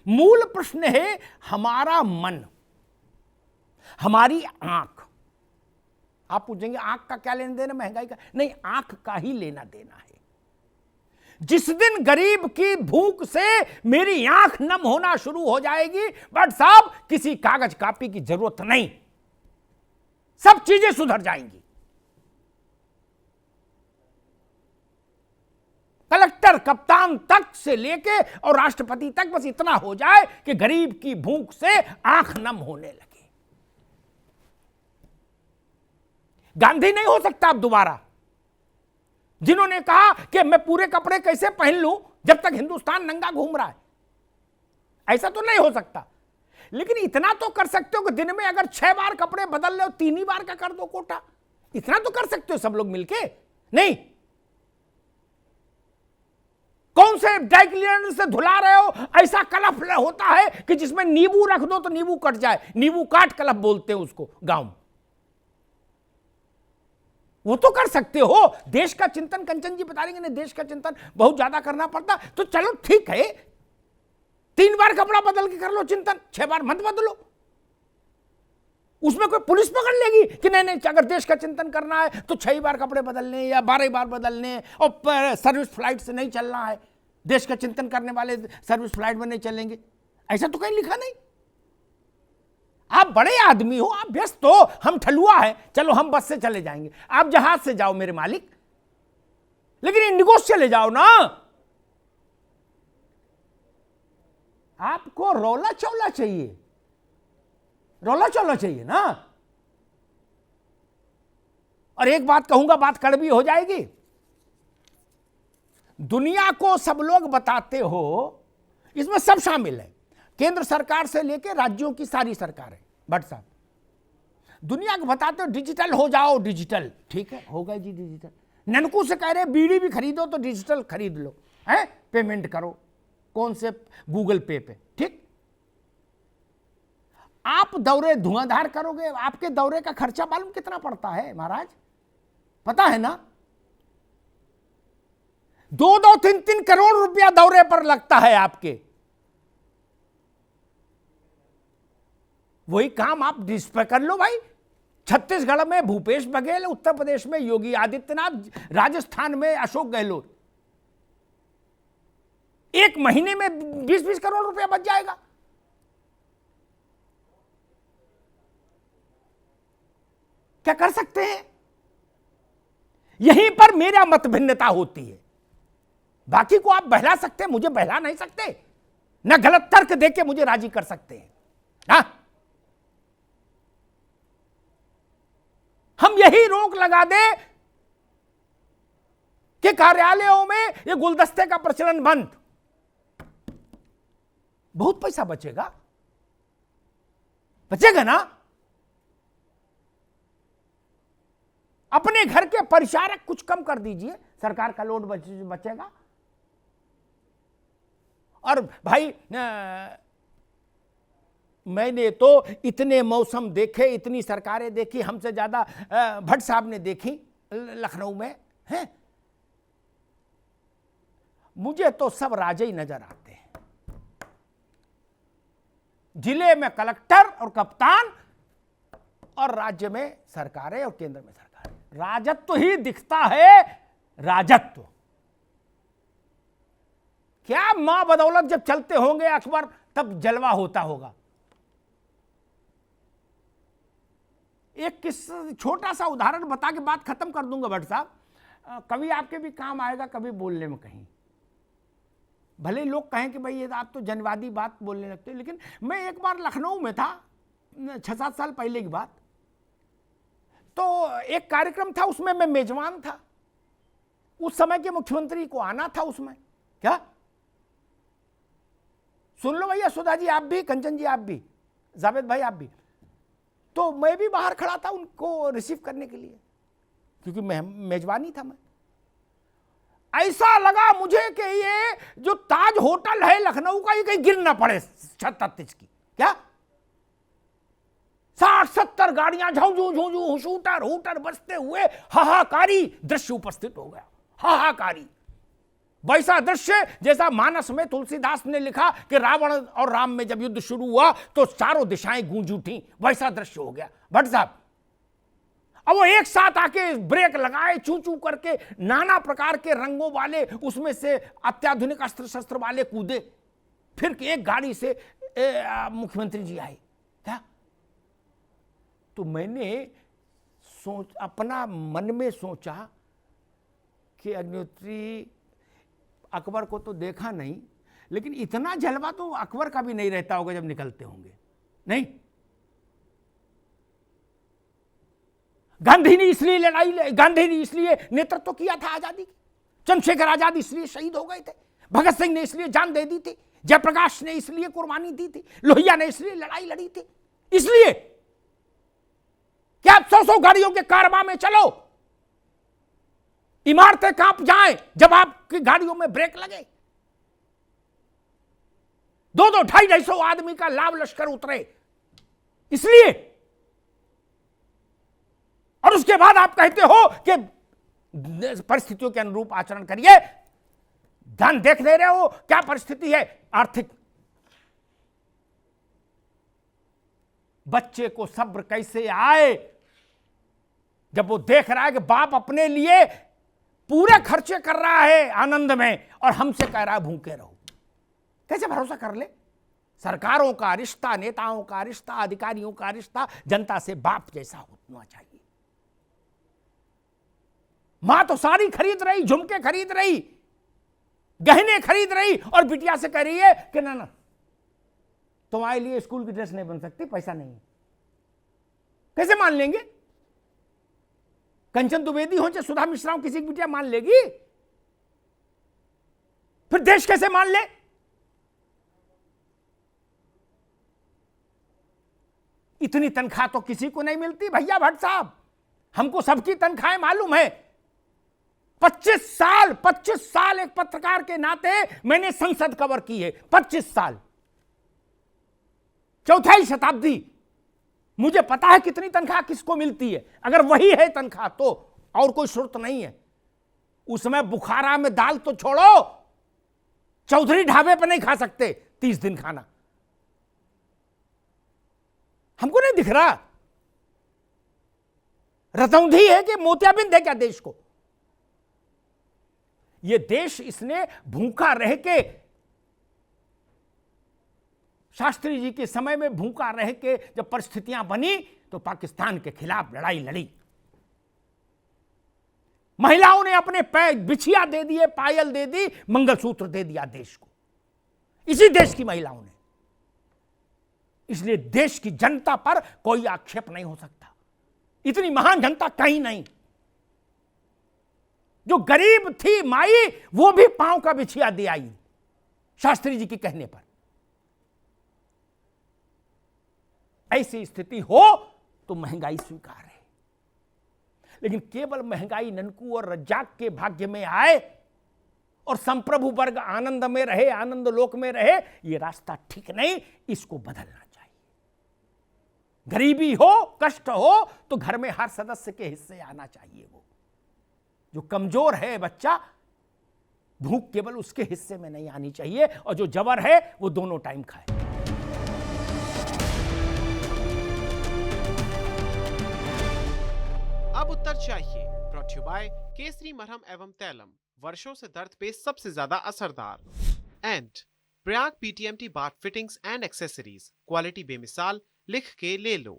मूल प्रश्न है हमारा मन, हमारी आंख। आप पूछेंगे आंख का क्या लेना देना महंगाई का? नहीं, आंख का ही लेना देना है। जिस दिन गरीब की भूख से मेरी आंख नम होना शुरू हो जाएगी, बट साहब किसी कागज कॉपी की जरूरत नहीं, सब चीजें सुधर जाएंगी। कलेक्टर कप्तान तक से लेके और राष्ट्रपति तक बस इतना हो जाए कि गरीब की भूख से आंख नम होने लगे। गांधी नहीं हो सकता अब दोबारा, जिन्होंने कहा कि मैं पूरे कपड़े कैसे पहन लूं जब तक हिंदुस्तान नंगा घूम रहा है। ऐसा तो नहीं हो सकता, लेकिन इतना तो कर सकते हो कि दिन में अगर 6 बार कपड़े बदल लो, 3 ही बार का कर दो कोटा। इतना तो कर सकते हो सब लोग मिलके। नहीं, कौन से ड्राई क्लीनर से धुला रहे हो? ऐसा कलफ होता है कि जिसमें नींबू रख दो तो नींबू कट जाए, नींबू काट कलफ बोलते हैं उसको गांव में। वो तो कर सकते हो। देश का चिंतन कंचन जी बता रहे हैं, देश का चिंतन बहुत ज्यादा करना पड़ता, तो चलो ठीक है, 3 बार कपड़ा बदल के कर लो चिंतन, 6 बार मत बदलो। उसमें कोई पुलिस पकड़ लेगी कि नहीं नहीं, अगर देश का चिंतन करना है तो 6 बार कपड़े बदलने या 12 बार बदलने, और सर्विस फ्लाइट से नहीं चलना है, देश का चिंतन करने वाले सर्विस फ्लाइट में नहीं चलेंगे, ऐसा तो कहीं लिखा नहीं। आप बड़े आदमी हो, आप व्यस्त हो, हम ठलुआ है, चलो हम बस से चले जाएंगे, आप जहाज से जाओ मेरे मालिक, लेकिन इंडिगो से चले जाओ ना। आपको रोला चौला चाहिए, रोला चौला चाहिए ना। और एक बात कहूंगा, बात कड़वी हो जाएगी। दुनिया को सब लोग बताते हो, इसमें सब शामिल है, केंद्र सरकार से लेकर राज्यों की सारी सरकारें। भट्ट साहब दुनिया को बताते हो डिजिटल हो जाओ, डिजिटल, ठीक है हो गए जी डिजिटल। ननकू से कह रहे बीड़ी भी खरीदो तो डिजिटल खरीद लो, है पेमेंट करो, कौन से गूगल पे पे, ठीक। आप दौरे धुआंधार करोगे, आपके दौरे का खर्चा मालूम कितना पड़ता है महाराज, पता है ना? 2-2, 3-3 करोड़ रुपया दौरे पर लगता है आपके। वही काम आप जिस पर कर लो भाई। छत्तीसगढ़ में भूपेश बघेल, उत्तर प्रदेश में योगी आदित्यनाथ, राजस्थान में अशोक गहलोत, 1 महीने में 20-20 करोड़ रुपया बच जाएगा। क्या कर सकते हैं? यहीं पर मेरा मत भिन्नता होती है। बाकी को आप बहला सकते हैं, मुझे बहला नहीं सकते, ना गलत तर्क देके मुझे राजी कर सकते हैं। हाँ, हम यही रोक लगा दे कि कार्यालयों में ये गुलदस्ते का प्रचलन बंद, बहुत पैसा बचेगा, बचेगा ना। अपने घर के परिचारक कुछ कम कर दीजिए, सरकार का लोड बचेगा। और भाई मैंने तो इतने मौसम देखे, इतनी सरकारें देखी, हमसे ज्यादा भट्ट साहब ने देखी लखनऊ में, हैं। मुझे तो सब राजे ही नजर आते हैं। जिले में कलेक्टर और कप्तान, और राज्य में सरकारें और केंद्र में सरकारें। राजत्व ही दिखता है, राजत्व। क्या मां बदौलत जब चलते होंगे अकबर, तब जलवा होता होगा। एक किस्सा, छोटा सा उदाहरण बता के बात खत्म कर दूंगा भट्ट साहब। कभी आपके भी काम आएगा, कभी बोलने में कहीं। भले लोग कहें कि भाई ये आप तो जनवादी बात बोलने लगते हो, लेकिन मैं एक बार लखनऊ में था, 6-7 साल पहले की बात। तो एक कार्यक्रम था, उसमें मैं मेजबान था। उस समय के मुख्यमंत्री को आना था उसमें। क्या सुन लो भैया, सुधा जी आप भी, कंचन जी आप भी, जावेद भाई आप भी। तो मैं भी बाहर खड़ा था उनको रिसीव करने के लिए, क्योंकि मेजबानी था मैं। ऐसा लगा मुझे कि ये जो ताज होटल है लखनऊ का, ये कहीं गिर ना पड़े छत की। क्या 60-70 गाड़ियां झुंझू झुंझू शूटर हूटर बजते हुए हाहाकारी दृश्य उपस्थित हो गया। हाहाकारी। वैसा दृश्य जैसा मानस में तुलसीदास ने लिखा कि रावण और राम में जब युद्ध शुरू हुआ तो चारों दिशाएं गूंज उठी, वैसा दृश्य हो गया भट्ट साहब। अब वो एक साथ आके ब्रेक लगाए, चू चू करके नाना प्रकार के रंगों वाले उसमें से अत्याधुनिक अस्त्र शस्त्र वाले कूदे, फिर एक गाड़ी से मुख्यमंत्री जी आए क्या। तो मैंने अपना मन में सोचा कि अग्निहोत्री अकबर को तो देखा नहीं, लेकिन इतना जलवा तो अकबर का भी नहीं रहता होगा जब निकलते होंगे। नहीं, गांधी ने इसलिए नेतृत्व किया था आजादी की, चंद्रशेखर आजाद इसलिए शहीद हो गए थे, भगत सिंह ने इसलिए जान दे दी थी, जयप्रकाश ने इसलिए कुर्बानी दी थी, लोहिया ने इसलिए लड़ाई लड़ी थी। इसलिए क्या आप 100 गाड़ियों के कारवां में चलो, इमारतें कांप जाएं जब आपकी गाड़ियों में ब्रेक लगे, 2-2, 250 आदमी का लाभ लश्कर उतरे, इसलिए। और उसके बाद आप कहते हो कि परिस्थितियों के अनुरूप आचरण करिए। ध्यान देख ले रहे हो क्या परिस्थिति है आर्थिक। बच्चे को सब्र कैसे आए जब वो देख रहा है कि बाप अपने लिए पूरे खर्चे कर रहा है आनंद में और हमसे कह रहा है भूखे रहो। कैसे भरोसा कर ले। सरकारों का रिश्ता, नेताओं का रिश्ता, अधिकारियों का रिश्ता जनता से बाप जैसा होना चाहिए। मां तो साड़ी खरीद रही, झुमके खरीद रही, गहने खरीद रही और बिटिया से कह रही है कि ना तुम्हारे लिए स्कूल की ड्रेस नहीं बन सकती, पैसा नहीं है। कैसे मान लेंगे। कंचन द्विवेदी हो चाहे सुधा मिश्रा हो, किसी की बिटिया मान लेगी। फिर देश कैसे मान ले। इतनी तनख्वाह तो किसी को नहीं मिलती भैया भट्ट साहब, हमको सबकी तनख्वाहें मालूम है। 25 साल एक पत्रकार के नाते मैंने संसद कवर की है। 25 साल, चौथाई शताब्दी, मुझे पता है कितनी तनख्वाह किसको मिलती है। अगर वही है तनख्वाह तो और कोई शर्त नहीं है। उसमें बुखारा में दाल तो छोड़ो, चौधरी ढाबे पे नहीं खा सकते 30 दिन खाना। हमको नहीं दिख रहा रतौंधी है कि मोतियाबिंद है क्या देश को। ये देश इसने भूखा रह के, शास्त्री जी के समय में भूखा रह के जब परिस्थितियां बनी तो पाकिस्तान के खिलाफ लड़ाई लड़ी। महिलाओं ने अपने पैर बिछिया दे दिए, पायल दे दी, मंगलसूत्र दे दिया देश को, इसी देश की महिलाओं ने। इसलिए देश की जनता पर कोई आक्षेप नहीं हो सकता। इतनी महान जनता कहीं नहीं। जो गरीब थी माई, वो भी पांव का बिछिया दे आई शास्त्री जी के कहने पर। ऐसी स्थिति हो तो महंगाई स्वीकार है, लेकिन केवल महंगाई ननकू और रज्जाक के भाग्य में आए और संप्रभु वर्ग आनंद में रहे, आनंद लोक में रहे, यह रास्ता ठीक नहीं। इसको बदलना चाहिए। गरीबी हो, कष्ट हो तो घर में हर सदस्य के हिस्से आना चाहिए। वो जो कमजोर है बच्चा, भूख केवल उसके हिस्से में नहीं आनी चाहिए, और जो जबर है वो दोनों टाइम खाए। अब उत्तर चाहिए, ब्रॉट यू बाय केसरी मरहम एवं तैलम, वर्षों से दर्द पे सबसे ज्यादा असरदार। And Prayag PTMT bath fittings and accessories, quality बेमिसाल, लिख के ले लो।